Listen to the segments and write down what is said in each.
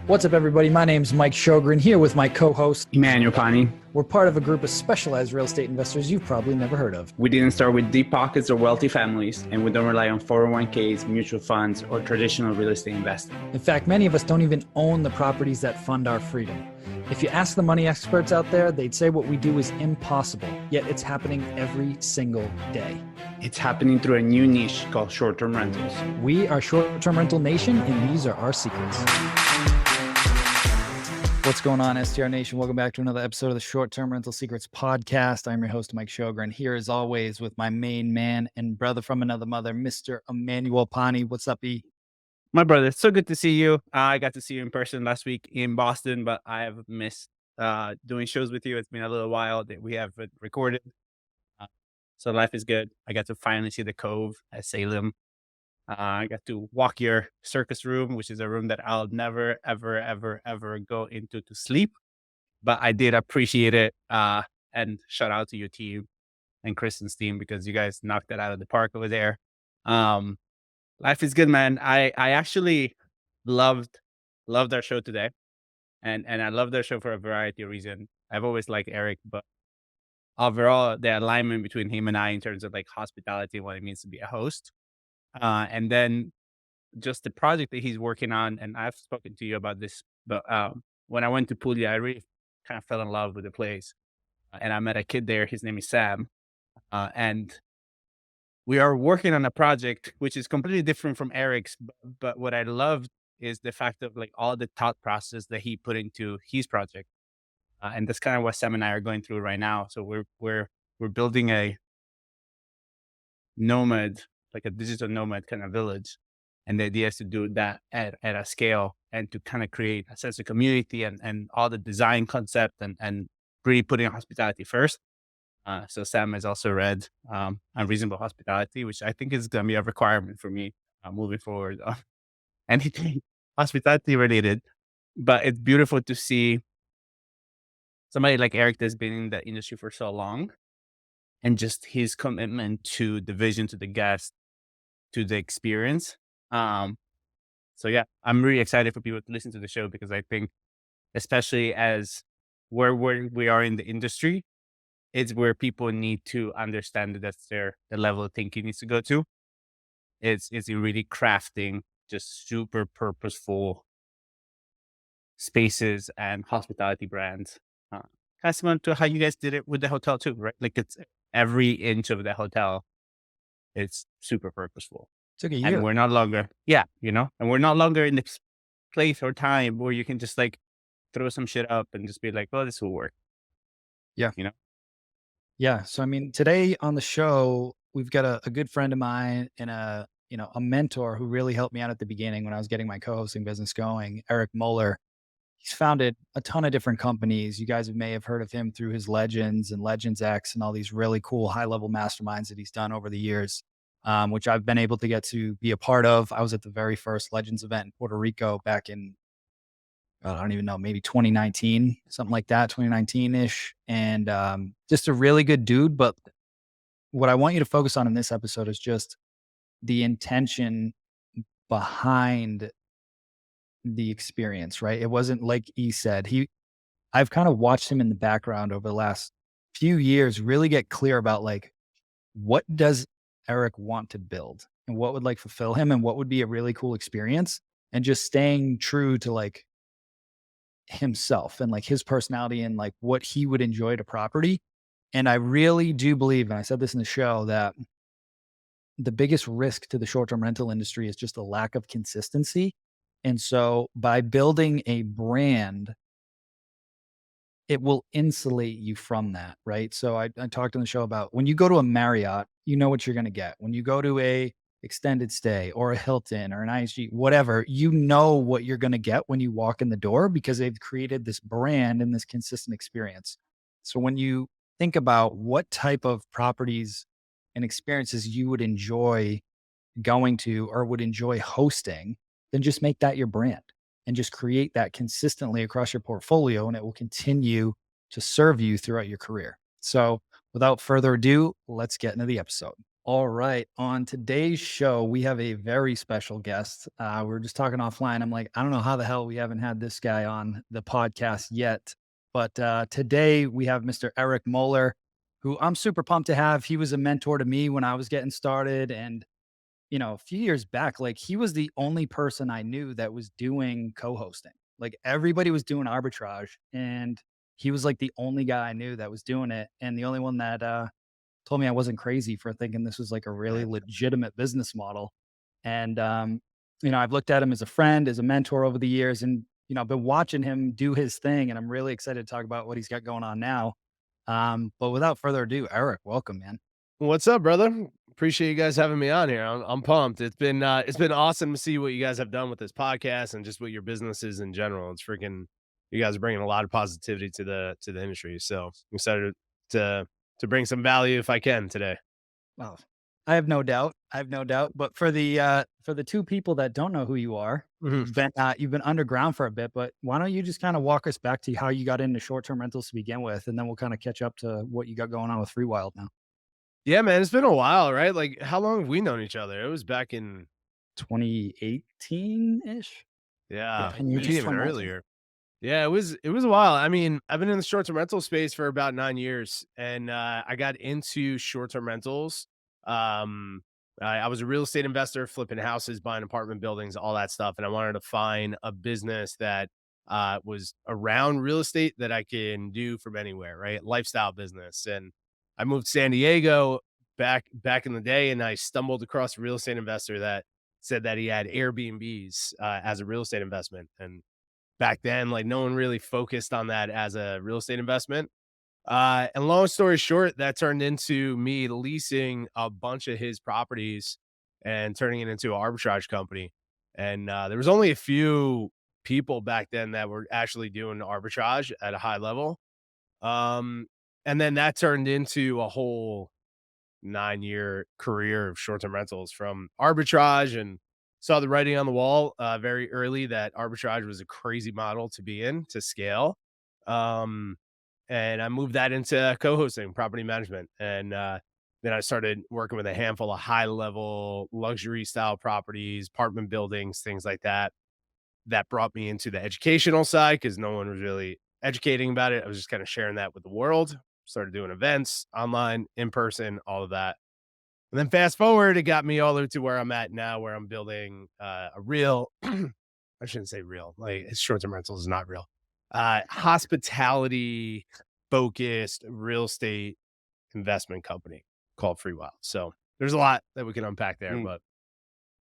What's up, everybody? My name's Mike Sjogren, here with my co-host, Emmanuel Pani. We're part of a group of specialized real estate investors you've probably never heard of. We didn't start with deep pockets or wealthy families, and we don't rely on 401ks, mutual funds, or traditional real estate investing. In fact, many of us don't even own the properties that fund our freedom. If you ask the money experts out there, they'd say what we do is impossible, yet it's happening every single day. It's happening through a new niche called short-term rentals. We are Short-Term Rental Nation, and these are our secrets. What's going on, STR Nation? Welcome back to another episode of the Short-Term Rental Secrets podcast. I'm your host, Mike Sjogren, here as always with my main man and brother from another mother, Mr. Emmanuel Pani. What's up, E? My brother, it's so good to see you. I got to see you in person last week in Boston, but I have missed doing shows with you. It's been a little while that we haven't recorded. So life is good. I got to finally see the Cove at Salem. I got to walk your circus room, which is a room that I'll never, ever go into to sleep. But I did appreciate it. And shout out to your team and Kristen's team, because you guys knocked that out of the park over there. Life is good, man. I actually loved our show today. And I love their show for a variety of reasons. I've always liked Eric, but overall, the alignment between him and I in terms of like hospitality and what it means to be a host. And then just the project that he's working on, and I've spoken to you about this, but when I went to Puglia, I really kind of fell in love with the place. And I met a kid there. His name is Sam. And we are working on a project which is completely different from Eric's. But what I loved is the fact of like all the thought process that he put into his project. And that's kind of what Sam and I are going through right now. So we're building a nomad, like a digital nomad kind of village. And the idea is to do that at a scale and to kind of create a sense of community and all the design concept and really putting hospitality first. So Sam has also read Unreasonable Hospitality, which I think is going to be a requirement for me moving forward. Anything hospitality related. But it's beautiful to see somebody like Eric that's been in the industry for so long, and just his commitment to the vision, to the guest, to the experience. So yeah, I'm really excited for people to listen to the show, because I think, especially as where we are in the industry, it's where people need to understand that that's the level of thinking needs to go to. It's in really crafting just super purposeful spaces and hospitality brands. Kind of similar to how you guys did it with the hotel too, right? Like it's every inch of the hotel, it's super purposeful. Took a year. And we're not longer, and we're not longer in this place or time where you can just like throw some shit up and just be like, well, this will work. Yeah. Yeah. So, I mean, today on the show, we've got a good friend of mine and a mentor who really helped me out at the beginning when I was getting my co-hosting business going, Eric Moeller. He's founded a ton of different companies. You guys may have heard of him through his Legends and Legends X and all these really cool high-level masterminds that he's done over the years, which I've been able to get to be a part of. I was at the very first Legends event in Puerto Rico back in, I don't even know, maybe 2019, something like that, 2019-ish. And just a really good dude. But what I want you to focus on in this episode is just the intention behind the experience, right? It wasn't like he said, I've kind of watched him in the background over the last few years really get clear about like, what does Eric want to build and what would like fulfill him and what would be a really cool experience, and just staying true to like himself and like his personality and like what he would enjoy at a property. And I really do believe, and I said this in the show, that the biggest risk to the short-term rental industry is just a lack of consistency. And so by building a brand, it will insulate you from that, right? So I talked on the show about when you go to a Marriott, you know what you're going to get. When you go to a extended stay or a Hilton or an ISG, whatever, you know what you're going to get when you walk in the door, because they've created this brand and this consistent experience. So when you think about what type of properties and experiences you would enjoy going to or would enjoy hosting, then just make that your brand and just create that consistently across your portfolio, and it will continue to serve you throughout your career. So without further ado, let's get into the episode. All right. On today's show, we have a very special guest. We were just talking offline. I'm like, I don't know how the hell we haven't had this guy on the podcast yet. But today we have Mr. Eric Moeller, who I'm super pumped to have. He was a mentor to me when I was getting started. And, a few years back, like he was the only person I knew that was doing co hosting. Like everybody was doing arbitrage. And he was like the only guy I knew that was doing it. And the only one that, told me I wasn't crazy for thinking this was like a really legitimate business model. And, I've looked at him as a friend, as a mentor over the years, and, I've been watching him do his thing. And I'm really excited to talk about what he's got going on now. But without further ado, Eric, welcome, man. What's up, brother? Appreciate you guys having me on here. I'm pumped. It's been awesome to see what you guys have done with this podcast and just what your business is in general. It's freaking you guys are bringing a lot of positivity to the industry. So I'm excited to to bring some value if I can today. Well, I have no doubt. I have no doubt. But for the two people that don't know who you are, Mhm. you've been underground for a bit. But why don't you just kind of walk us back to how you got into short term rentals to begin with, and then we'll kind of catch up to what you got going on with Freewyld now. Yeah, man, it's been a while, right? Like, how long have we known each other? It was back in 2018 ish. Yeah, yeah, 10 maybe years, even 2019. earlier. Yeah, it was a while. I mean, I've been in the short-term rental space for about 9 years, and, I got into short-term rentals. Um, I was a real estate investor, flipping houses, buying apartment buildings, all that stuff, and I wanted to find a business that, was around real estate that I can do from anywhere, right? Lifestyle business, and I moved to San Diego back in the day, and I stumbled across a real estate investor that said that he had Airbnbs, as a real estate investment, and back then, like no one really focused on that as a real estate investment. And long story short, that turned into me leasing a bunch of his properties and turning it into an arbitrage company. And there was only a few people back then that were actually doing arbitrage at a high level. Um, and then that turned into a whole 9-year career of short-term rentals from arbitrage, and saw the writing on the wall very early that arbitrage was a crazy model to be in to scale. Um, and I moved that into co-hosting, property management, and then I started working with a handful of high-level luxury style properties, apartment buildings, things like that. That brought me into the educational side because no one was really educating about it. I was just kind of sharing that with the world. Started doing events online, in person, all of that. And then fast forward, it got me all the way to where I'm at now, where I'm building a real, I shouldn't say real, like short-term rentals is not real, hospitality focused real estate investment company called Freewyld. So there's a lot that we can unpack there, Mm, but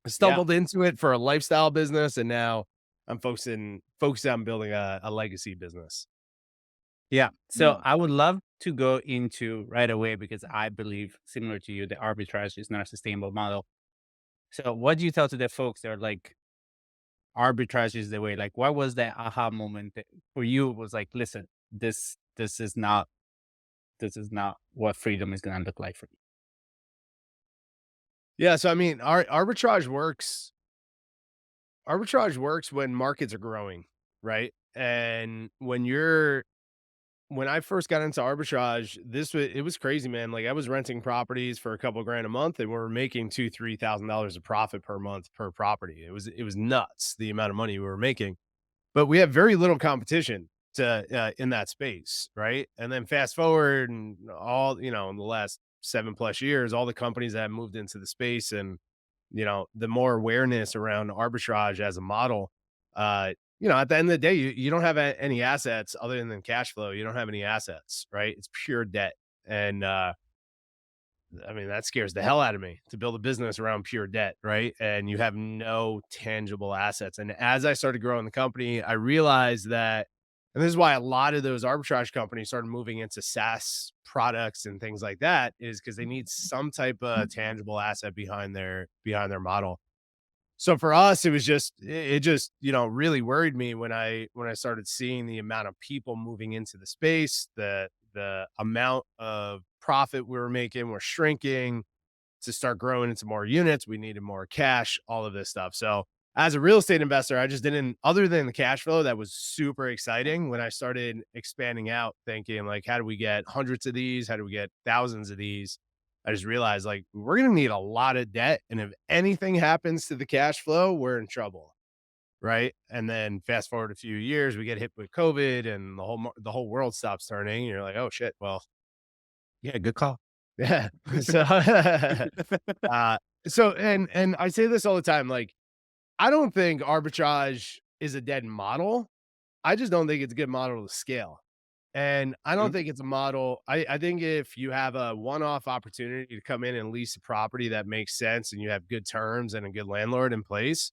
I yeah, stumbled into it for a lifestyle business, and now I'm focusing on building a legacy business. yeah. So No. I would love to go into right away because I believe, similar to you, the arbitrage is not a sustainable model. So, what do you tell to the folks that are like, arbitrage is the way? Like, what was that aha moment that for you was like, listen, this is not what freedom is going to look like for me. Yeah, so I mean, arbitrage works when markets are growing, right? And when I first got into arbitrage, it was crazy, man. Like I was renting properties for a couple grand a month, and we were making $2,000-3,000 of profit per month per property. It was nuts the amount of money we were making, but we have very little competition to in that space, right? And then fast forward, and all in the last 7+ years, all the companies that have moved into the space, and the more awareness around arbitrage as a model, at the end of the day, you don't have any assets other than cash flow. You don't have any assets, right? It's pure debt. And I mean, that scares the hell out of me to build a business around pure debt, right? And you have no tangible assets. And as I started growing the company, I realized that, and this is why a lot of those arbitrage companies started moving into SaaS products and things like that, is because they need some type of tangible asset behind their model. So for us, it just really worried me when I started seeing the amount of people moving into the space, the amount of profit we were making, we're shrinking. To start growing into more units, we needed more cash, all of this stuff. So as a real estate investor, I just didn't, other than the cash flow, that was super exciting when I started expanding out, thinking like, how do we get hundreds of these? How do we get thousands of these? I just realized like we're going to need a lot of debt. And if anything happens to the cash flow, we're in trouble. Right. And then fast forward a few years, we get hit with COVID and the whole world stops turning. And you're like, oh shit. Well, Yeah, good call. yeah. So, uh, and I say this all the time. Like, I don't think arbitrage is a dead model. I just don't think it's a good model to scale. And I don't Mhm. think it's a model. I think if you have a one-off opportunity to come in and lease a property that makes sense and you have good terms and a good landlord in place,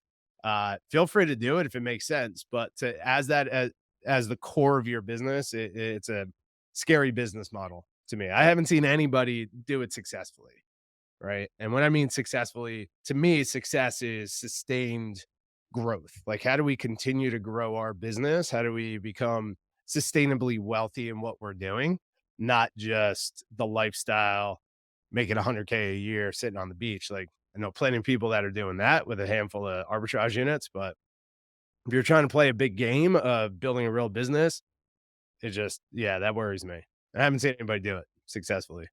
feel free to do it if it makes sense. But to as the core of your business, it's a scary business model to me. I haven't seen anybody do it successfully. Right. And when I mean successfully, to me, success is sustained growth. Like, how do we continue to grow our business? How do we become sustainably wealthy in what we're doing? Not just the lifestyle, making 100K a year sitting on the beach. Like, I know plenty of people that are doing that with a handful of arbitrage units. But if you're trying to play a big game of building a real business, it just, yeah, that worries me. I haven't seen anybody do it successfully.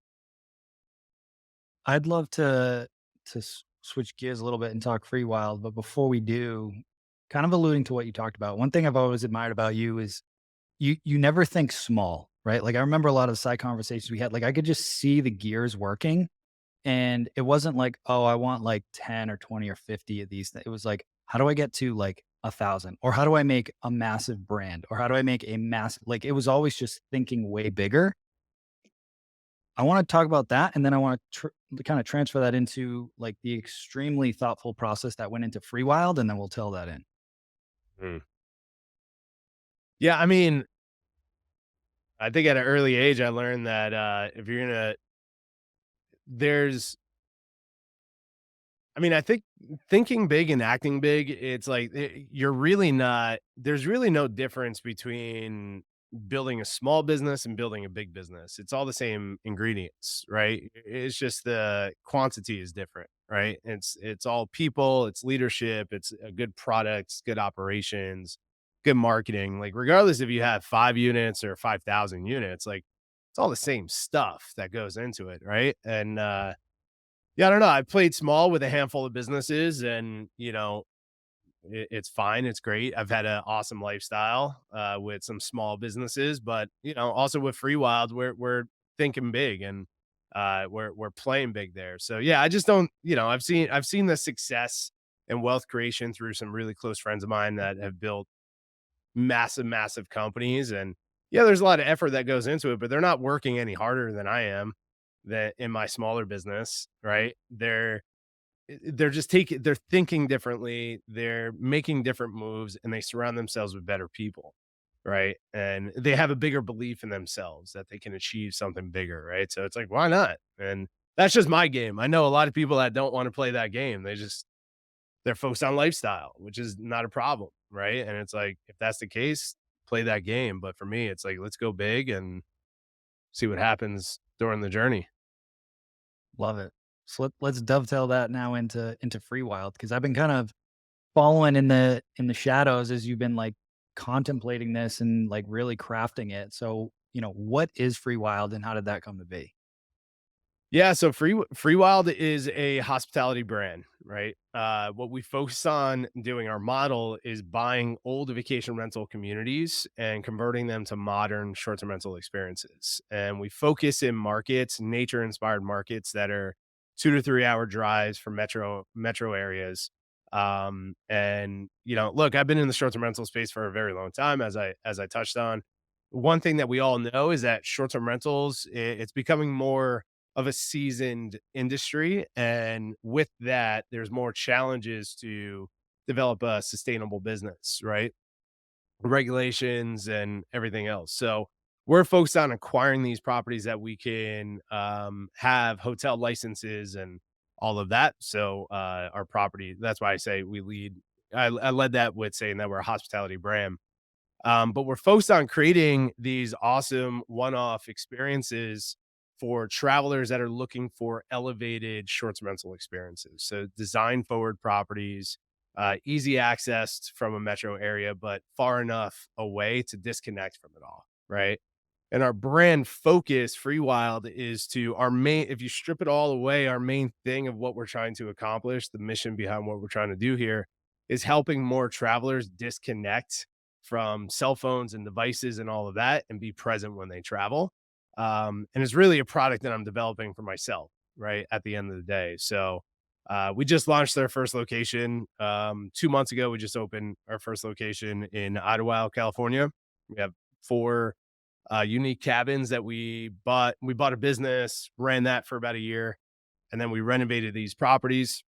I'd love to switch gears a little bit and talk Freewyld, but before we do, kind of alluding to what you talked about, one thing I've always admired about you is you never think small, right? Like I remember a lot of the side conversations we had, like I could just see the gears working. And it wasn't like, oh, I want like 10 or 20 or 50 of these. It was like, how do I get to like 1,000? Or how do I make a massive brand? Or how do I make a massive, like, it was always just thinking way bigger. I want to talk about that. And then I want to kind of transfer that into like the extremely thoughtful process that went into Freewyld. And then we'll tell that in. Mm. Yeah. I mean, I think at an early age, I learned that if you're gonna, there's, I mean, I think thinking big and acting big, it's like you're really not. There's really no difference between building a small business and building a big business. It's all the same ingredients, right? It's just the quantity is different, right? It's all people, it's leadership, it's a good products, good operations, good marketing. Like regardless if you have 5 units or 5,000 units, like it's all the same stuff that goes into it, right? And yeah, I don't know. I've played small with a handful of businesses and, it's fine. It's great. I've had an awesome lifestyle with some small businesses, but, also with Freewyld, we're thinking big and we're playing big there. So yeah, I just don't, I've seen the success and wealth creation through some really close friends of mine that have built massive, massive companies. And yeah, there's a lot of effort that goes into it, but they're not working any harder than I am that in my smaller business, right? They're just they're thinking differently, they're making different moves, and they surround themselves with better people, right? And they have a bigger belief in themselves that they can achieve something bigger, right? So it's like, why not? And that's just my game. I know a lot of people that don't want to play that game. They're focused on lifestyle, which is not a problem, right? And it's like, if that's the case, play that game. But for me, it's like, let's go big and see what happens during the journey. Love it. So let's dovetail that now into Freewyld because I've been kind of following in the shadows as you've been like contemplating this and like really crafting it. So, what is Freewyld and how did that come to be? Yeah, so Freewyld is a hospitality brand, right? What we focus on doing our model is buying old vacation rental communities and converting them to modern short-term rental experiences. And we focus in markets, nature-inspired markets that are 2 to 3 hour drives from metro areas. And look, I've been in the short-term rental space for a very long time, as I touched on. One thing that we all know is that short-term rentals, it's becoming more of a seasoned industry. And with that, there's more challenges to develop a sustainable business, right? Regulations and everything else. So we're focused on acquiring these properties that we can have hotel licenses and all of that. So our property, that's why I say we lead. I led that with saying that we're a hospitality brand. But we're focused on creating these awesome one-off experiences for travelers that are looking for elevated short-term rental experiences. So design forward properties, easy access from a metro area, but far enough away to disconnect from it all. Right. And our brand focus, Freewyld, is to our main, if you strip it all away, our main thing of what we're trying to accomplish, the mission behind what we're trying to do here is helping more travelers disconnect from cell phones and devices and all of that and be present when they travel. And it's really a product that I'm developing for myself, right? At the end of the day. So we just launched our first location 2 months ago. We just opened our first location in Idlewild, California. We have four unique cabins that we bought. We bought a business, ran that for about a year, and then we renovated these properties.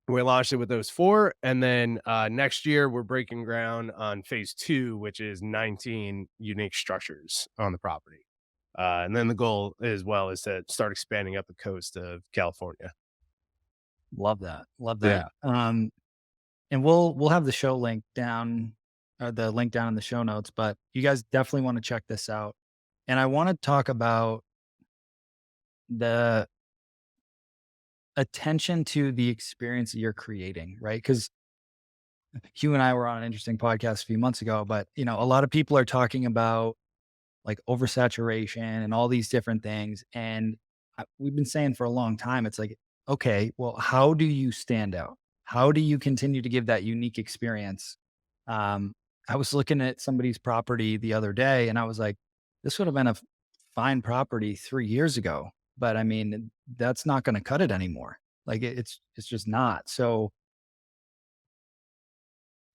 We launched it with those four, and then next year we're breaking ground on phase two, which is 19 unique structures on the property. And then the goal as well is to start expanding up the coast of California. Love that. Love that. Yeah. And we'll have the show link down, or the link down in the show notes, but you guys definitely want to check this out. And I want to talk about the attention to the experience that you're creating, right? Because you and I were on an interesting podcast a few months ago, but a lot of people are talking about like oversaturation and all these different things. And we've been saying for a long time, it's like, okay, well, how do you stand out? How do you continue to give that unique experience? Um, I was looking at somebody's property the other day and I was like, this would have been a fine property 3 years ago, but I mean, that's not going to cut it anymore. Like it's just not. So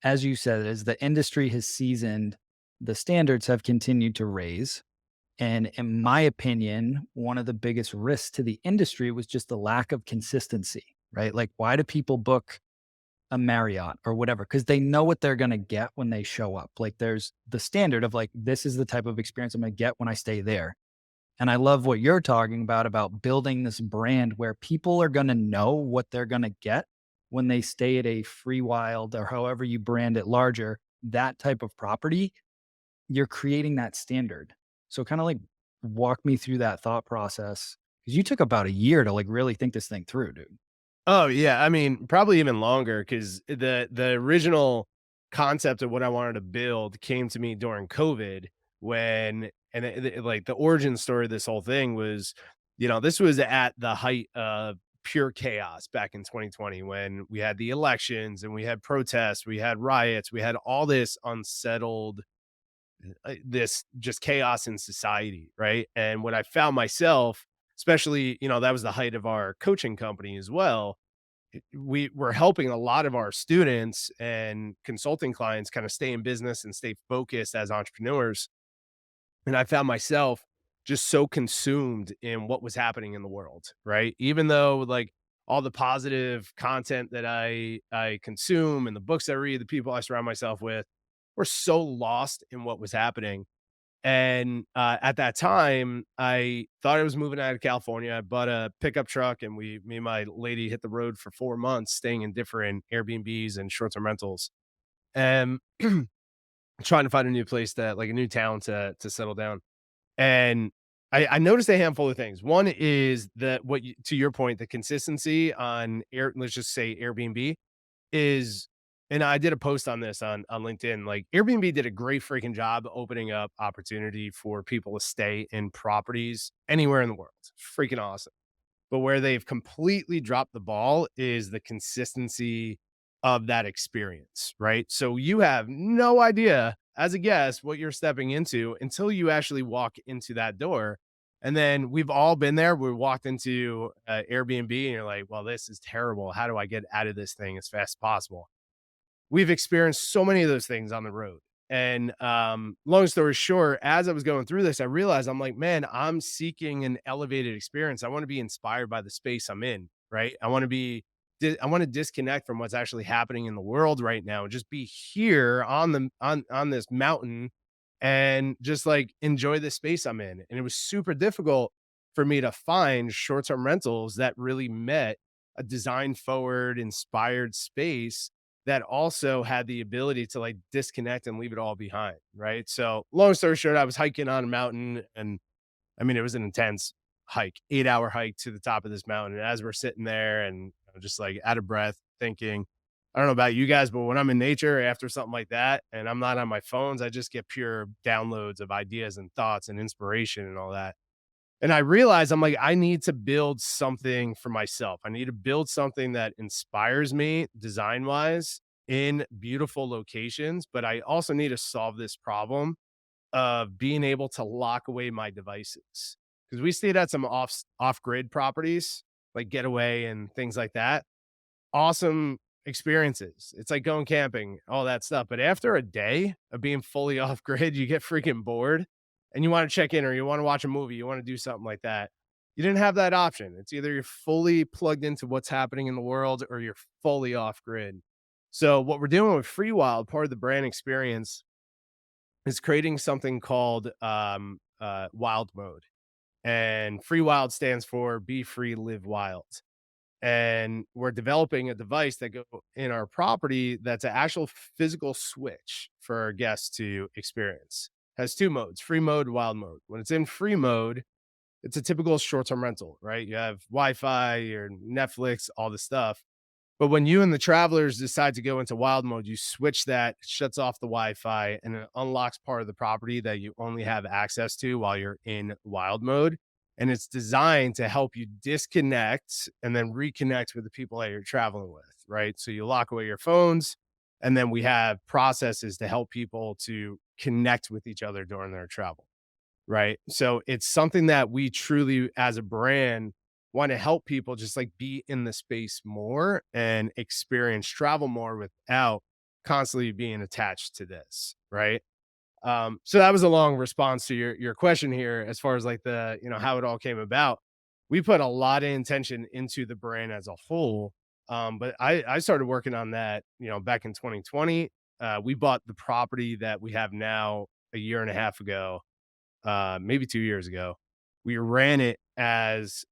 as you said, as the industry has seasoned, the standards have continued to raise. And in my opinion, one of the biggest risks to the industry was just the lack of consistency, right? Like, why do people book a Marriott or whatever? Because they know what they're going to get when they show up. Like, there's the standard of like, this is the type of experience I'm going to get when I stay there. And I love what you're talking about building this brand where people are going to know what they're going to get when they stay at a Freewyld or however you brand it larger, that type of property. You're creating that standard. So kind of like walk me through that thought process because you took about a year to like really think this thing through, dude. Oh yeah, I mean, probably even longer because the original concept of what I wanted to build came to me during COVID when like the origin story of this whole thing was, this was at the height of pure chaos back in 2020 when we had the elections and we had protests, we had riots, we had all this unsettled this just chaos in society, right? And when I found myself, especially, that was the height of our coaching company as well, we were helping a lot of our students and consulting clients kind of stay in business and stay focused as entrepreneurs. And I found myself just so consumed in what was happening in the world, right? Even though like all the positive content that I consume and the books I read, the people I surround myself with, were so lost in what was happening. And at that time, I thought I was moving out of California. I bought a pickup truck, and me and my lady hit the road for 4 months, staying in different Airbnbs and short-term rentals, and trying to find a new place like a new town to settle down. And I noticed a handful of things. One is that to your point, the consistency on let's just say Airbnb is, and I did a post on this on LinkedIn, like Airbnb did a great freaking job opening up opportunity for people to stay in properties anywhere in the world. Freaking awesome. But where they've completely dropped the ball is the consistency of that experience, right? So you have no idea as a guest what you're stepping into until you actually walk into that door. And then we've all been there. We walked into Airbnb and you're like, well, this is terrible. How do I get out of this thing as fast as possible? We've experienced so many of those things on the road. And long story short, as I was going through this, I realized I'm like, man, I'm seeking an elevated experience. I want to be inspired by the space I'm in, right? I want to disconnect from what's actually happening in the world right now. Just be here on this mountain and just like enjoy the space I'm in. And it was super difficult for me to find short-term rentals that really met a design forward, inspired space that also had the ability to like disconnect and leave it all behind. Right. So long story short, I was hiking on a mountain and I mean, it was an intense hike, 8-hour hike to the top of this mountain. And as we're sitting there and just like out of breath thinking, I don't know about you guys, but when I'm in nature after something like that and I'm not on my phones, I just get pure downloads of ideas and thoughts and inspiration and all that. And I realized I'm like, I need to build something for myself. I need to build something that inspires me design wise in beautiful locations, but I also need to solve this problem of being able to lock away my devices. Because we stayed at some off grid properties like Getaway and things like that. Awesome experiences. It's like going camping, all that stuff. But after a day of being fully off grid, you get freaking bored and you want to check in or you want to watch a movie, you want to do something like that. You didn't have that option. It's either you're fully plugged into what's happening in the world or you're fully off grid. So, what we're doing with Freewyld, part of the brand experience, is creating something called wild mode. And Freewyld stands for Be Free, Live Wild, and we're developing a device that go in our property that's an actual physical switch for our guests to experience. Has two modes: free mode, wild mode. When it's in free mode, it's a typical short-term rental, right? You have Wi-Fi, your Netflix, all the stuff. But when you and the travelers decide to go into wild mode, you switch that, shuts off the Wi-Fi, and it unlocks part of the property that you only have access to while you're in wild mode. And it's designed to help you disconnect and then reconnect with the people that you're traveling with, right? So you lock away your phones, and then we have processes to help people to connect with each other during their travel, right? So it's something that we truly, as a brand, want to help people just like be in the space more and experience travel more without constantly being attached to this, right? So that was a long response to your question here, as far as like the, how it all came about. We put a lot of intention into the brand as a whole. But I started working on that, back in 2020. We bought the property that we have now a year and a half ago, maybe 2 years ago. We ran it as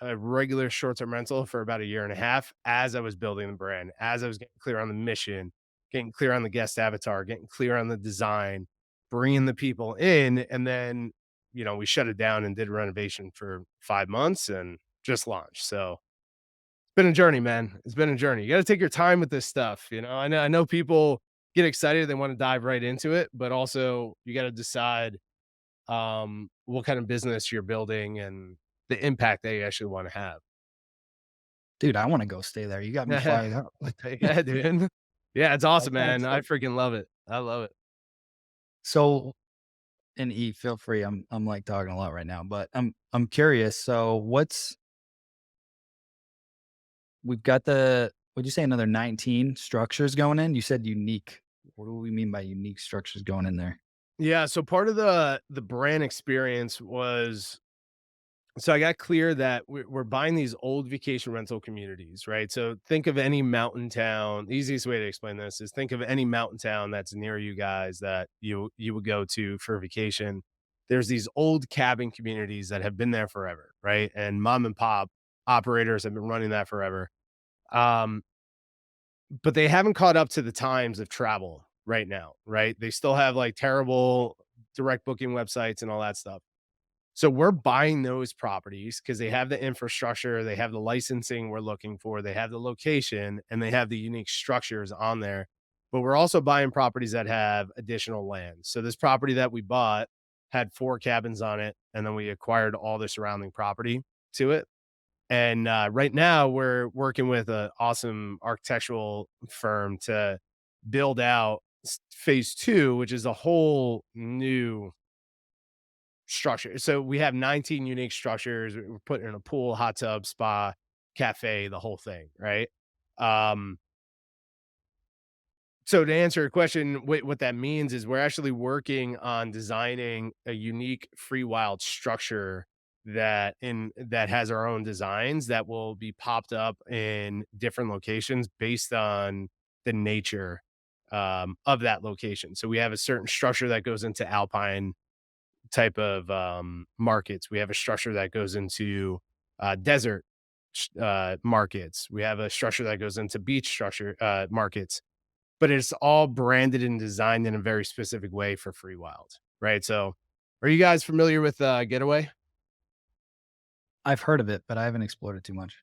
a regular short-term rental for about a year and a half as I was building the brand, as I was getting clear on the mission, getting clear on the guest avatar, getting clear on the design, bringing the people in. And then, we shut it down and did renovation for 5 months and just launched. So it's been a journey, man. It's been a journey. You got to take your time with this stuff. I know people get excited. They want to dive right into it, but also you got to decide what kind of business you're building and the impact that you actually want to have. Dude, I wanna go stay there. You got me fired up. Like, Yeah, dude. Yeah, it's that awesome, sounds man. I so freaking love it. I love it. so and E, feel free. I'm, like, talking a lot right now, but I'm curious. So we've got what'd you say, another 19 structures going in? You said unique. What do we mean by unique structures going in there? Yeah, so part of the brand experience was, so I got clear that we're buying these old vacation rental communities, right? So think of any mountain town. The easiest way to explain this is think of any mountain town that's near you guys that you would go to for vacation. There's these old cabin communities that have been there forever, right? And mom and pop operators have been running that forever. Um, but they haven't caught up to the times of travel right now, right? They still have like terrible direct booking websites and all that stuff. So we're buying those properties because they have the infrastructure, they have the licensing we're looking for, they have the location, and they have the unique structures on there. But we're also buying properties that have additional land. So this property that we bought had 4 cabins on it, and then we acquired all the surrounding property to it. And right now we're working with an awesome architectural firm to build out phase 2, which is a whole new structure. So we have 19 unique structures. We're putting in a pool, hot tub, spa, cafe, the whole thing, right? Um, so to answer your question, what that means is we're actually working on designing a unique free wild structure that has our own designs that will be popped up in different locations based on the nature of that location. So we have a certain structure that goes into alpine type of markets. We have a structure that goes into desert markets. We have a structure that goes into beach structure markets, but it's all branded and designed in a very specific way for Free Wild, right? So, are you guys familiar with Getaway? I've heard of it, but I haven't explored it too much.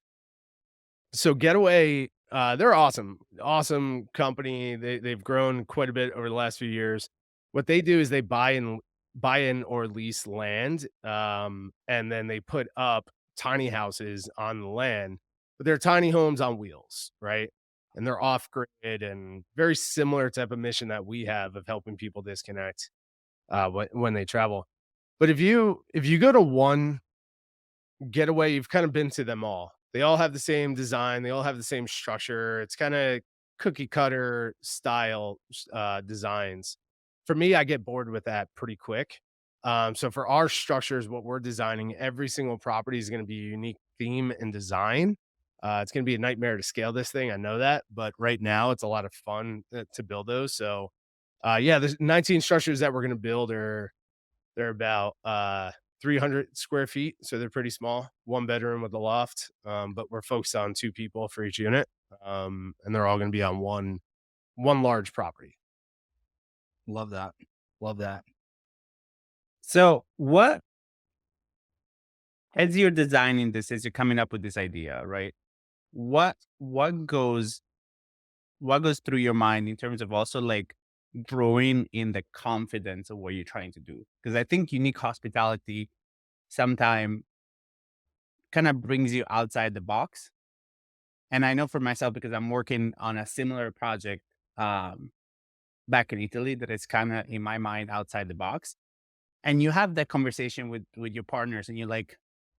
So, Getaway They're awesome, awesome company. They've grown quite a bit over the last few years. What they do is they buy in or lease land, and then they put up tiny houses on the land, but they're tiny homes on wheels, right? And they're off grid and very similar type of mission that we have of helping people disconnect when they travel. But if you go to one getaway, you've kind of been to them all. They all have the same design, they all have the same structure. It's kind of cookie cutter style designs. For me, I get bored with that pretty quick. So for our structures, what we're designing, every single property is going to be a unique theme and design. It's going to be a nightmare to scale this thing. I know that, but right now it's a lot of fun to build those. So, yeah, there's 19 structures that we're going to build are they're about 300 square feet, so they're pretty small. One bedroom with a loft, but we're focused on two people for each unit, and they're all going to be on one large property. Love that. Love that. So what, as you're designing this, as you're coming up with this idea, right? What what goes what goes through your mind in terms of also like growing in the confidence of what you're trying to do? Because I think unique hospitality sometimes kind of brings you outside the box. And I know for myself because I'm working on a similar project um, back in Italy that is kind of in my mind outside the box. And you have that conversation with your partners, and you're like,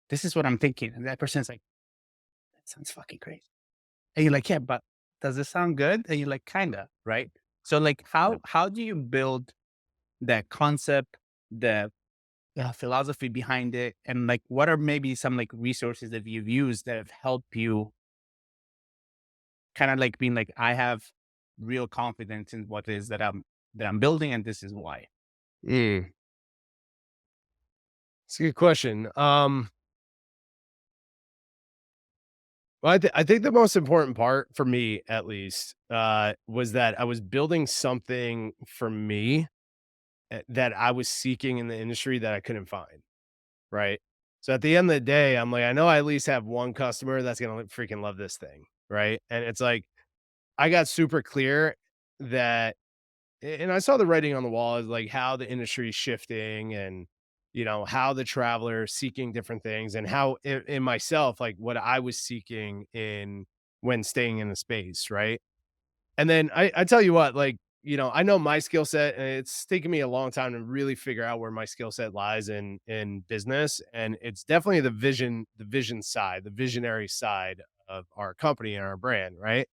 "This is what I'm thinking," and that person's like, "That sounds fucking crazy." And you're like, "Yeah, but does it sound good?" And you're like, "Kinda," right? So like, Yeah. how do you build that concept, the philosophy behind it, and like, what are maybe some like resources that you've used that have helped you kind of like being like, I have real confidence in what it is that I'm building, and this is why. Mm, it's a good question. Well, I think the most important part for me, at least, was that I was building something for me that I was seeking in the industry that I couldn't find. Right. So at the end of the day, I'm like, I know I at least have one customer that's gonna freaking love this thing. Right. And it's like I got super clear that and I saw the writing on the wall is like how the industry is shifting and how the traveler is seeking different things and how in myself, like what I was seeking in when staying in the space, right? And then I tell you what, like, I know my skill set, and it's taken me a long time to really figure out where my skill set lies in business. And it's definitely the vision side, the visionary side of our company and our brand, right?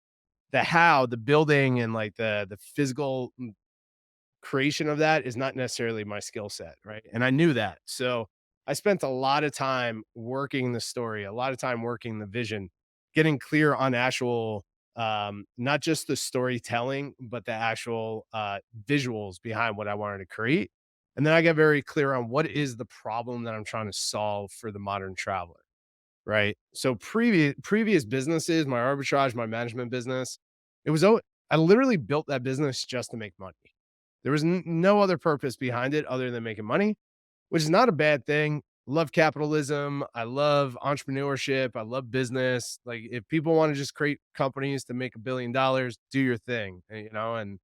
The how, the building and like the physical creation of that is not necessarily my skill set, right? And I knew that. So I spent a lot of time working the story, a lot of time working the vision, getting clear on actual not just the storytelling, but the actual visuals behind what I wanted to create. And then I got very clear on what is the problem that I'm trying to solve for the modern traveler, right? So previous businesses, my arbitrage, my management business, I literally built that business just to make money. There was no other purpose behind it other than making money, which is not a bad thing. Love capitalism. I love entrepreneurship. I love business. Like if people want to just create companies to make $1 billion, do your thing, and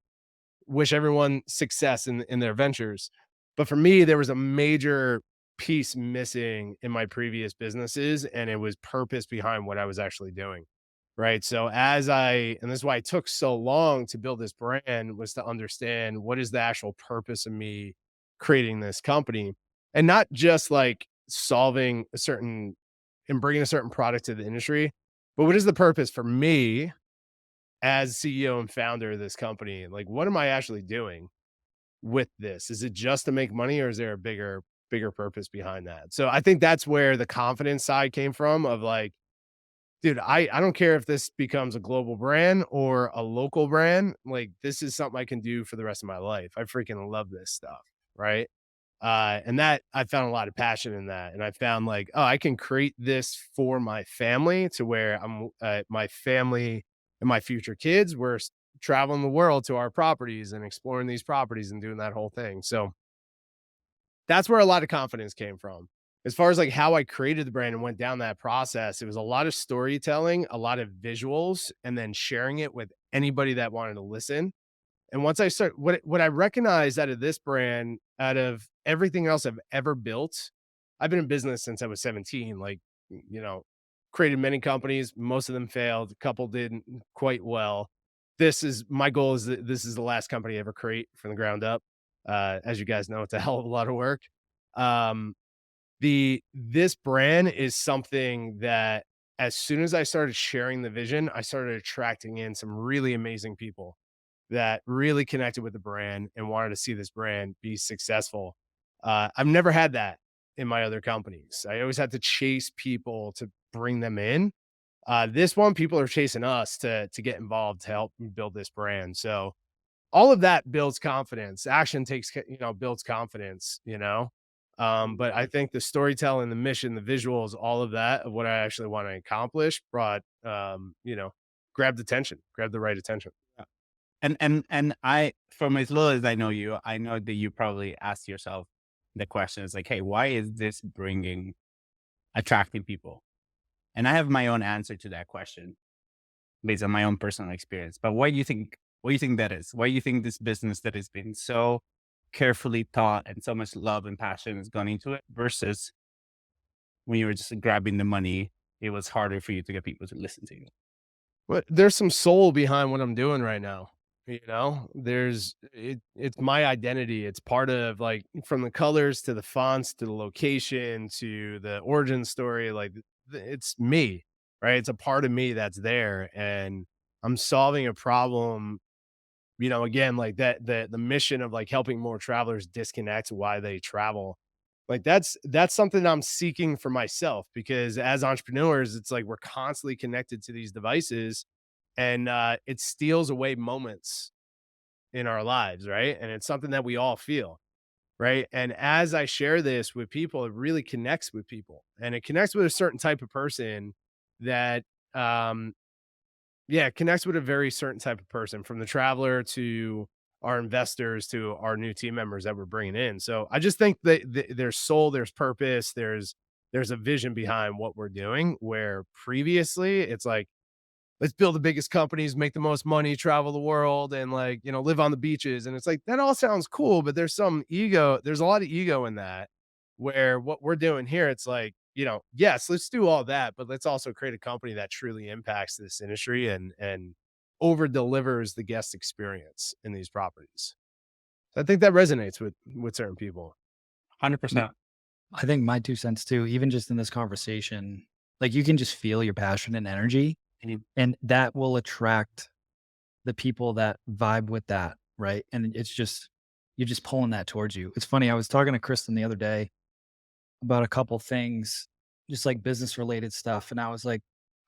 wish everyone success in their ventures. But for me, there was a major piece missing in my previous businesses, and it was purpose behind what I was actually doing. Right. So and this is why it took so long to build this brand was to understand what is the actual purpose of me creating this company and not just like solving a certain and bringing a certain product to the industry, but what is the purpose for me as CEO and founder of this company? Like, what am I actually doing with this? Is it just to make money or is there a bigger purpose behind that? So I think that's where the confidence side came from of like, dude, I don't care if this becomes a global brand or a local brand. Like, this is something I can do for the rest of my life. I freaking love this stuff. Right. And that I found a lot of passion in that. And I found like, oh, I can create this for my family to where my family and my future kids were traveling the world to our properties and exploring these properties and doing that whole thing. So that's where a lot of confidence came from. as far as like how I created the brand and went down that process, it was a lot of storytelling, a lot of visuals, and then sharing it with anybody that wanted to listen. And once I start, what I recognized out of this brand, out of everything else I've ever built, I've been in business since I was 17. Like, you know, created many companies, most of them failed, a couple did quite well. This is my goal is that this is the last company I ever create from the ground up. As you guys know, it's a hell of a lot of work. Um, this brand is something that as soon as I started sharing the vision, I started attracting in some really amazing people that really connected with the brand and wanted to see this brand be successful. I've never had that in my other companies. I always had to chase people to bring them in. This one, people are chasing us to get involved to help build this brand. So all of that builds confidence. Action takes, builds confidence, But I think the storytelling, the mission, the visuals, all of that of what I actually want to accomplish brought, grabbed attention, grabbed the right attention. Yeah. And I, from as little as I know you, I know that you probably asked yourself the question is like, hey, why is this attracting people? And I have my own answer to that question based on my own personal experience. But why do you think? What do you think that is? Why do you think this business that has been so carefully thought and so much love and passion has gone into it versus when you were just grabbing the money, it was harder for you to get people to listen to you? But there's some soul behind what I'm doing right now. It's my identity. It's part of like from the colors to the fonts to the location to the origin story. Like it's me, right? It's a part of me that's there, and I'm solving a problem. Again, like that the mission of like helping more travelers disconnect why they travel. Like that's something I'm seeking for myself because as entrepreneurs, it's like we're constantly connected to these devices and it steals away moments in our lives, right? And it's something that we all feel, right? And as I share this with people, it really connects with people, and it connects with a certain type of person that, um, yeah, it connects with a very certain type of person, from the traveler to our investors to our new team members that we're bringing in. So I just think that there's soul, there's purpose, there's a vision behind what we're doing. Where previously it's like, let's build the biggest companies, make the most money, travel the world, and like, live on the beaches. And it's like, that all sounds cool, but there's some ego. There's a lot of ego in that, where what we're doing here, it's like, yes, let's do all that, but let's also create a company that truly impacts this industry and over delivers the guest experience in these properties. So I think that resonates with certain people. 100%. I think my 2 cents too, even just in this conversation, like you can just feel your passion and energy, and that will attract the people that vibe with that, right? And it's just you're just pulling that towards you. It's funny, I was talking to Kristen the other day about a couple things, just like business related stuff, and I was like,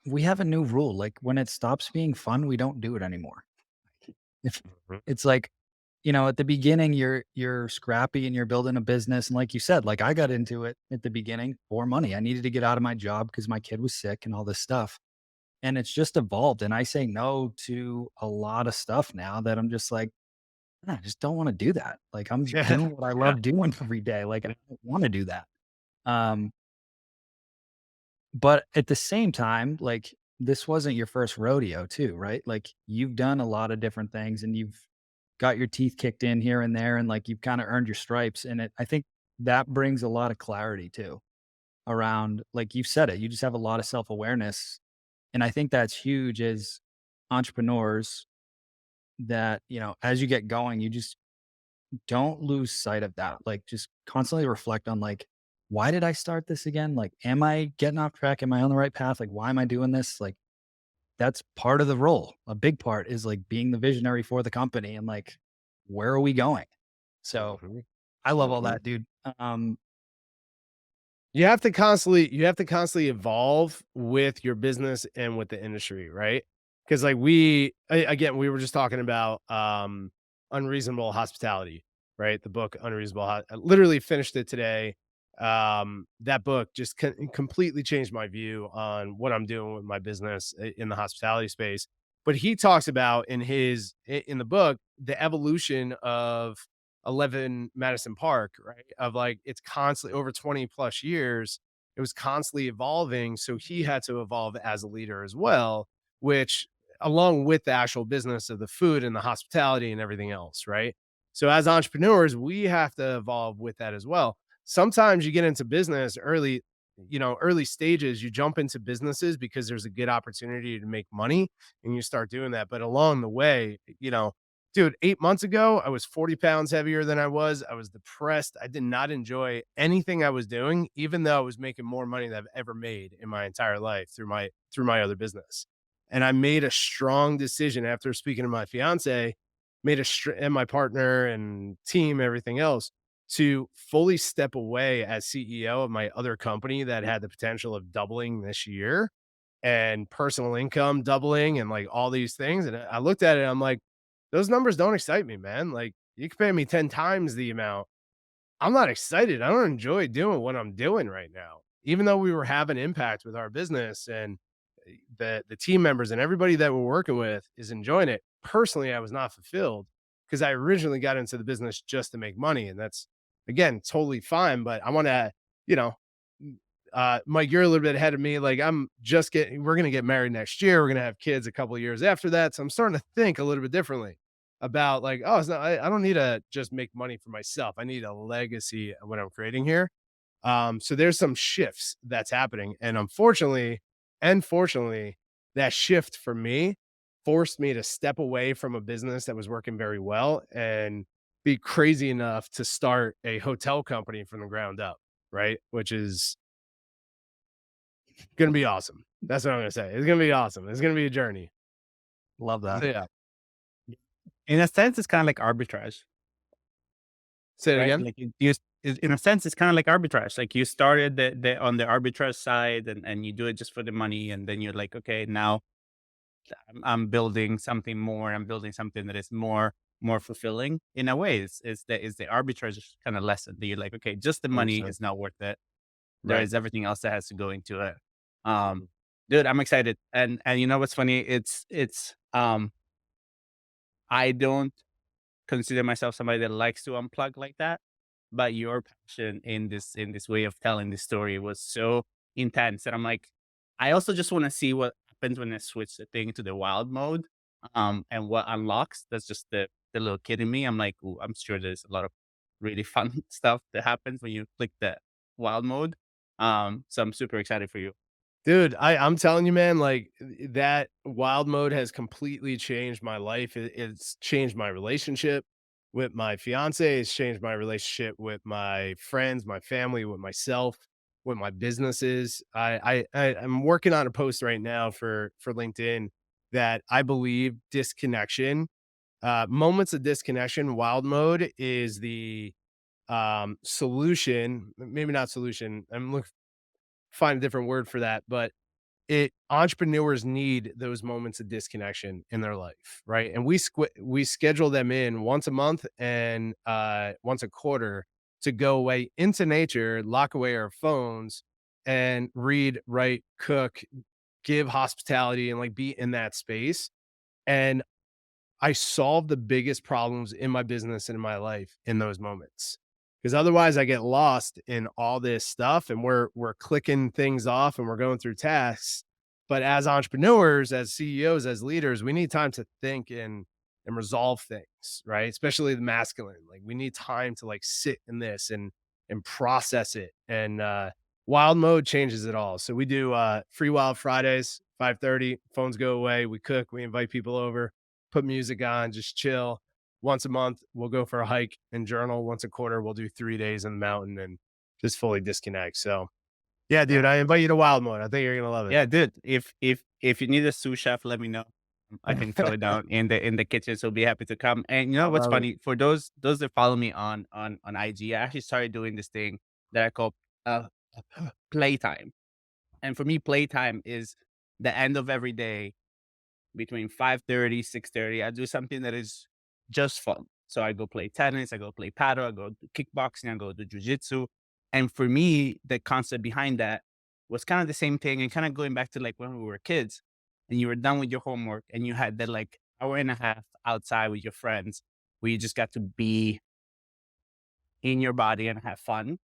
"We have a new rule, like, when it stops being fun, we don't do it anymore." If Mhm. it's like, at the beginning, you're scrappy and you're building a business, and like you said, like, I got into it at the beginning for money. I needed to get out of my job because my kid was sick and all this stuff. And it's just evolved, and I say no to a lot of stuff now that I'm just like, I just don't wanna do that. Like, I'm just Yeah. doing what I Yeah. love doing every day, like, I don't wanna do that. Um, but at the same time, like, this wasn't your first rodeo too, right? Like, you've done a lot of different things, and you've got your teeth kicked in here and there, and, like, you've kinda earned your stripes, and I think that brings a lot of clarity too around, like you've said it, you just have a lot of self-awareness, and I think that's huge as entrepreneurs that, as you get going, you just don't lose sight of that. Like, just constantly reflect on, like, why did I start this again? Like, am I getting off track? Am I on the right path? Like, why am I doing this? Like, that's part of the role. A big part is like being the visionary for the company and like, where are we going? So Mhm. I love all Mhm. that, dude. Um, You have to constantly evolve with your business and with the industry, right? Because like we were just talking about unreasonable hospitality, right? The book I literally finished it today. That book just completely changed my view on what I'm doing with my business in the hospitality space. But he talks about in the book the evolution of 11 Madison Park, right? Of like, it's constantly over 20 plus years, it was constantly evolving. So he had to evolve as a leader as well, which along with the actual business of the food and the hospitality and everything else, right? So as entrepreneurs, we have to evolve with that as well. Sometimes you get into business early, early stages, you jump into businesses because there's a good opportunity to make money and you start doing that. But along the way, dude, 8 months ago, I was 40 pounds heavier than I was. I was depressed. I did not enjoy anything I was doing, even though I was making more money than I've ever made in my entire life through my other business. And I made a strong decision after speaking to my fiance, and my partner and team, everything else, to fully step away as CEO of my other company that had the potential of doubling this year and personal income doubling and like all these things. And I looked at it, I'm like, those numbers don't excite me, man. Like you can pay me 10 times the amount. I'm not excited. I don't enjoy doing what I'm doing right now. Even though we were having impact with our business and the team members and everybody that we're working with is enjoying it. Personally, I was not fulfilled because I originally got into the business just to make money. And that's again totally fine. But I want to, you know, Mike, you're a little bit ahead of me. Like we're gonna get married next year. We're gonna have kids a couple of years after that. So I'm starting to think a little bit differently about like, oh, it's not, I don't need to just make money for myself. I need a legacy of what I'm creating here. So there's some shifts that's happening. And unfortunately, and fortunately, that shift for me forced me to step away from a business that was working very well and be crazy enough to start a hotel company from the ground up. Right. Which is going to be awesome. That's what I'm going to say. It's going to be awesome. It's going to be a journey. Love So, that. yeah. In a sense, it's kind of like arbitrage, Say it right? again. Like in a sense, it's kind of like arbitrage. Like you started the on the arbitrage side, and you do it just for the money, and then you're like, okay, now I'm building something more. I'm building something that is more fulfilling. In a way, is the arbitrage kind of lesson that you're like, okay, just the money 100%. is not worth it. There Right. is everything else that has to go into it. Dude, I'm excited. And you know what's funny? I don't consider myself somebody that likes to unplug like that, but your passion in this way of telling the story was so intense that I'm like, I also just want to see what happens when I switch the thing to the wild mode, and what unlocks. That's just the little kid in me. I'm like, ooh, I'm sure there's a lot of really fun stuff that happens when you click the wild mode. So I'm super excited for you. Dude, I'm telling you, man, like that wild mode has completely changed my life. It's changed my relationship with my fiance. It's changed my relationship with my friends, my family, with myself, with my businesses. I'm working on a post right now for LinkedIn that I believe disconnection, moments of disconnection, wild mode is the solution. Maybe not solution. I'm looking find a different word for that, but it entrepreneurs need those moments of disconnection in their life, right? And we schedule them in once a month and once a quarter to go away into nature, lock away our phones, and read, write, cook, give hospitality, and like be in that space. And I solve the biggest problems in my business and in my life in those moments. Because otherwise I get lost in all this stuff and we're clicking things off and we're going through tasks. But as entrepreneurs, as CEOs, as leaders, we need time to think and resolve things, right? Especially the masculine. Like we need time to like sit in this and process it. And wild mode changes it all. So we do Freewyld Fridays, 5:30, phones go away, we cook, we invite people over, put music on, just chill. Once a month, we'll go for a hike and journal. Once a quarter, we'll do 3 days in the mountain and just fully disconnect. So, yeah, dude, I invite you to wild mode. I think you're gonna love it. Yeah, dude. If you need a sous chef, let me know. I can throw it down in the kitchen, so be happy to come. And you I know what's love it. funny? For those that follow me on IG, I actually started doing this thing that I call uh playtime. And for me, playtime is the end of every day between 5:30, 6:30. I do something that is just fun. So I go play tennis, I go play paddle, I go do kickboxing, I go do jujitsu. And for me, the concept behind that was kind of the same thing and kind of going back to like when we were kids and you were done with your homework and you had that like hour and a half outside with your friends where you just got to be in your body and have fun.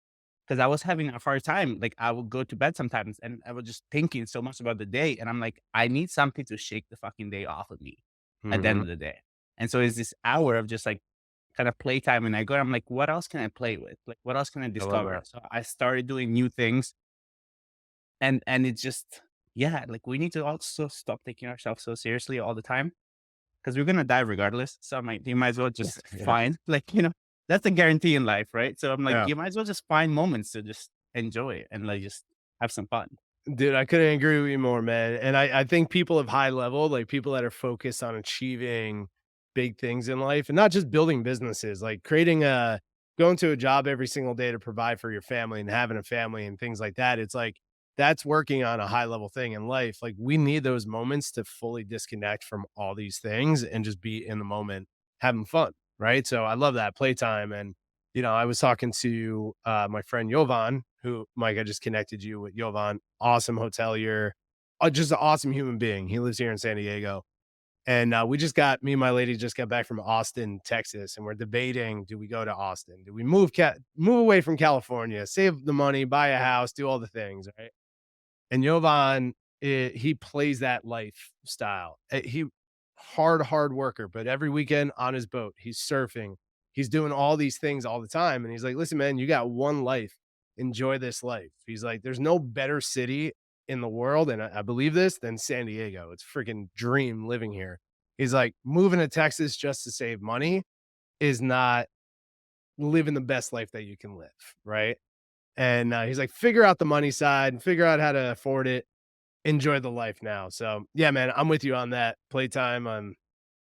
Because I was having a hard time. Like I would go to bed sometimes and I was just thinking so much about the day. And I'm like, I need something to shake the fucking day off of me at the end Mhm. of the day. And so it's this hour of just like kind of playtime. And I go, I'm like, what else can I play with? Like, what else can I I love discover? that. So I started doing new things and it's just, yeah, like we need to also stop taking ourselves so seriously all the time because we're gonna die regardless. So I'm like, you might as well just Yeah. find like, that's a guarantee in life, right? So I'm like, Yeah. you might as well just find moments to just enjoy it and like just have some fun. Dude, I couldn't agree with you more, man. And I think people of high level, like people that are focused on achieving big things in life and not just building businesses, like going to a job every single day to provide for your family and having a family and things like that. It's like that's working on a high level thing in life. Like we need those moments to fully disconnect from all these things and just be in the moment having fun. Right. So I love that playtime. And I was talking to my friend Jovan, who Mike, I just connected you with Jovan, awesome hotelier, just an awesome human being. He lives here in San Diego. And me and my lady just got back from Austin, Texas, and we're debating: do we go to Austin? Do we move away from California, save the money, buy a house, do all the things, right? And Jovan, he plays that lifestyle. He hard worker, but every weekend on his boat, he's surfing. He's doing all these things all the time. And he's like, listen, man, you got one life. Enjoy this life. He's like, there's no better city in the world, and I believe this, than San Diego. It's a freaking dream living here. He's like, moving to Texas just to save money is not living the best life that you can live, right? And he's like, figure out the money side and figure out how to afford it. Enjoy the life now. So yeah, man, I'm with you on that. Playtime. I'm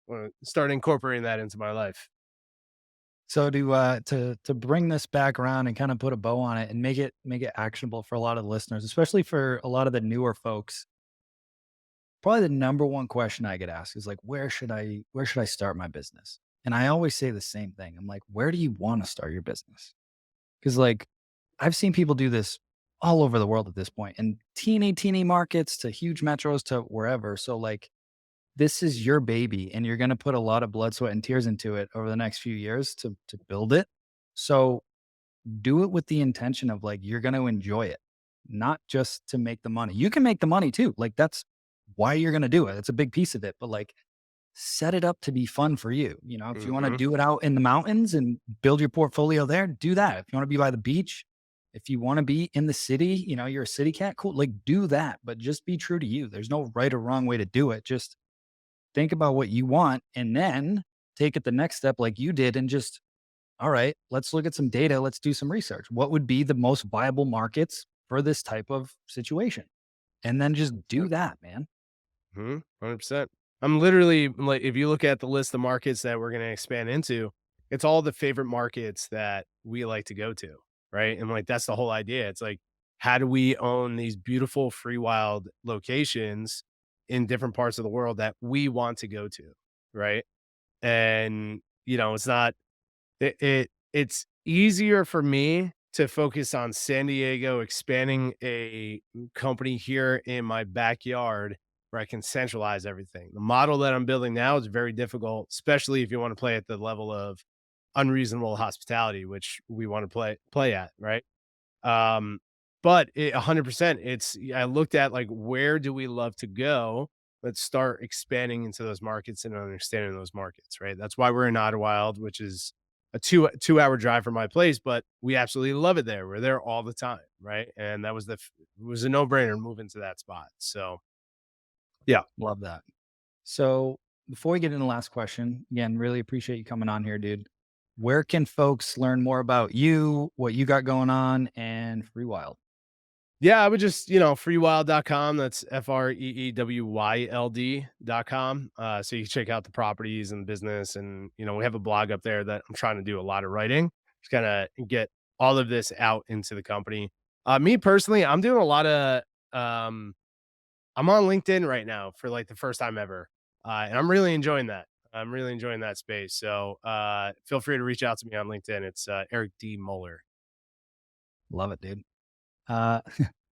gonna start incorporating that into my life. So to bring this back around and kind of put a bow on it and make it actionable for a lot of the listeners, especially for a lot of the newer folks, probably the number one question I get asked is like, where should I start my business? And I always say the same thing. I'm like, where do you want to start your business? Because like I've seen people do this all over the world at this point, and teeny markets to huge metros to wherever. So like this is your baby and you're going to put a lot of blood, sweat, and tears into it over the next few years to build it. So do it with the intention of like you're going to enjoy it, not just to make the money. You can make the money too. Like that's why you're going to do it. It's a big piece of it, but like set it up to be fun for you. If you want to Mhm. do it out in the mountains and build your portfolio there, do that. If you want to be by the beach, if you want to be in the city, you're a city cat, cool. Like do that, but just be true to you. There's no right or wrong way to do it. Just think about what you want and then take it the next step like you did and just, all right, let's look at some data. Let's do some research. What would be the most viable markets for this type of situation? And then just do that, man. 100%. I'm literally like, if you look at the list of markets that we're going to expand into, it's all the favorite markets that we like to go to. Right. And like, that's the whole idea. It's like, how do we own these beautiful free wild locations in different parts of the world that we want to go to? Right. And, it's not, it's easier for me to focus on San Diego, expanding a company here in my backyard where I can centralize everything. The model that I'm building now is very difficult, especially if you want to play at the level of unreasonable hospitality, which we want to play at, right? Um, but 100%, I looked at like where do we love to go? Let's start expanding into those markets and understanding those markets, right? That's why we're in Idlewild, which is a two hour drive from my place, but we absolutely love it there. We're there all the time, right? And that was it was a no brainer moving to that spot. So yeah. Love that. So before we get into the last question, again, really appreciate you coming on here, dude. Where can folks learn more about you, what you got going on, and Freewyld? Yeah, I would just, freewyld.com. That's freewyld.com. So you can check out the properties and business. And, we have a blog up there that I'm trying to do a lot of writing, just kind of get all of this out into the company. Me personally, I'm doing a lot of, I'm on LinkedIn right now for like the first time ever. And I'm really enjoying that. I'm really enjoying that space. So feel free to reach out to me on LinkedIn. It's Eric D. Moeller. Love it, dude. Uh,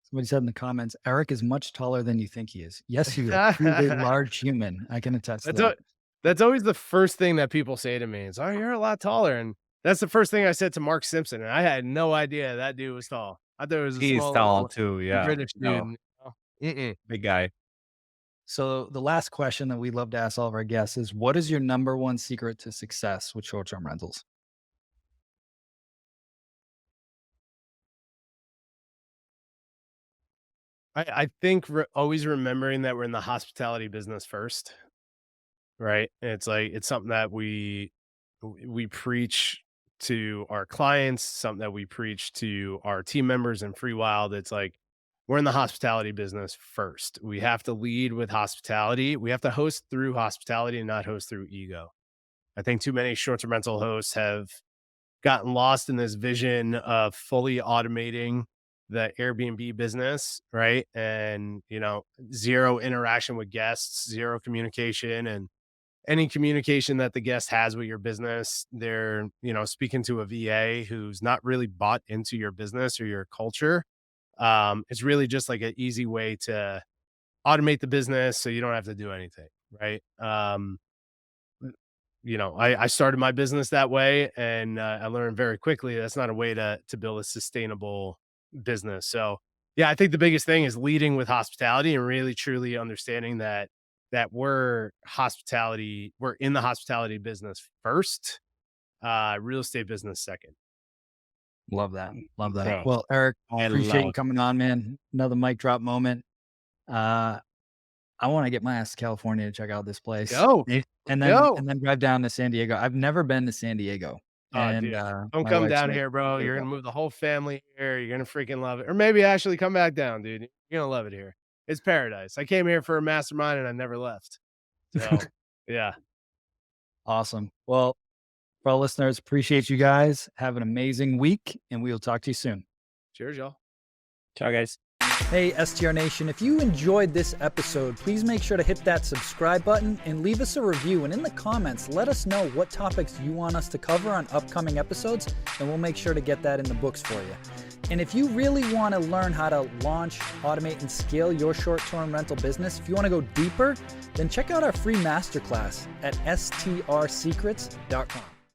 somebody said in the comments, Eric is much taller than you think he is. Yes, he is. He is a large human. I can attest to That's that. that's always the first thing that people say to me is, "Oh, you're a lot taller." And That's the first thing I said to Mark Simpson, and I had no idea that dude was tall. I thought it was a He's small tall little too. Yeah. British dude. No, Mm-mm. big guy. So the last question that we love to ask all of our guests is, what is your number one secret to success with short-term rentals? I think always remembering that we're in the hospitality business first, right? And it's like it's something that we preach to our clients, something that we preach to our team members in Freewyld. It's like we're in the hospitality business first. We have to lead with hospitality. We have to host through hospitality and not host through ego. I think too many short-term rental hosts have gotten lost in this vision of fully automating the Airbnb business, right? And, zero interaction with guests, zero communication, and any communication that the guest has with your business, they're, speaking to a VA who's not really bought into your business or your culture. It's really just like an easy way to automate the business so you don't have to do anything, right? I started my business that way, and I learned very quickly that's not a way to build a sustainable business. So, yeah, I think the biggest thing is leading with hospitality and really truly understanding that we're in the hospitality business first, real estate business second. Love that. Love that. Bro, Well, Eric, I appreciate you love coming on, man. Another mic drop moment. Uh, I want to get my ass to California to check out this place. Go, And go. then drive down to San Diego. I've never been to San Diego. Oh, And dude, don't my come wife's down like, here, bro. "There You're you gonna go." move the whole family here. You're gonna freaking love it. Or maybe actually come back down, dude. You're gonna love it here. It's paradise. I came here for a mastermind and I never left. So, yeah. Awesome. Well, for our listeners, appreciate you guys. Have an amazing week, and we will talk to you soon. Cheers, y'all. Ciao, guys. Hey, STR Nation, if you enjoyed this episode, please make sure to hit that subscribe button and leave us a review. And in the comments, let us know what topics you want us to cover on upcoming episodes, and we'll make sure to get that in the books for you. And if you really want to learn how to launch, automate, and scale your short-term rental business, if you want to go deeper, then check out our free masterclass at strsecrets.com.